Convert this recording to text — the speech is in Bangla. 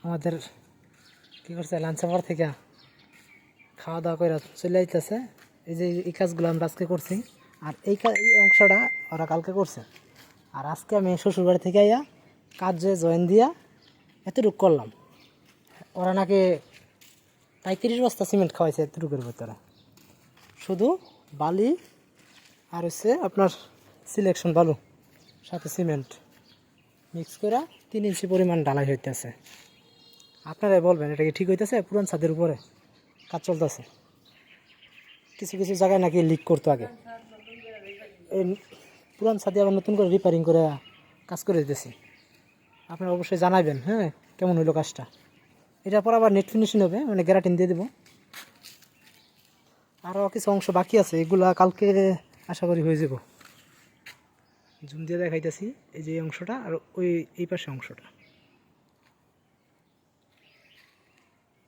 আমাদের কী করছে লাঞ্চ আওয়ার থেকে খাওয়া দাওয়া করে চলে যাইতেছে। এই যে এই কাজগুলো আমরা আজকে করছি, আর এই অংশটা ওরা কালকে করছে। আর আজকে আমি শ্বশুরবাড়ি থেকে আইয়া কাজে জয়েন দিয়া এতটুকু করলাম। ওরা নাকি 35 বস্তা সিমেন্ট খাওয়াইছে এতটুকুর ভেতরে, শুধু বালি আর হচ্ছে আপনার সিলেকশন বালু সাথে সিমেন্ট মিক্স করে 3 ইঞ্চি পরিমাণ ঢালাই হইতেছে। আপনারাই বলবেন এটা কি ঠিক হইতেছে? পুরান ছাদের উপরে কাজ চলতেছে, কিছু কিছু জায়গায় নাকি লিক করতো আগে। এই পুরান ছাদে আবার নতুন করে রিপেয়ারিং করে কাজ করে দিতেছি। আপনারা অবশ্যই জানাবেন হ্যাঁ কেমন হইলো কাজটা। এটার পর আবার নেট ফিনিশিং হবে, মানে গ্যারাটিন দিয়ে দেবো। আরও কিছু অংশ বাকি আছে, এগুলা কালকে আশা করি হয়ে যাব। জুম দিয়ে দেখাইতেছি, এই যে অংশটা আর ওই এই পাশে অংশটা।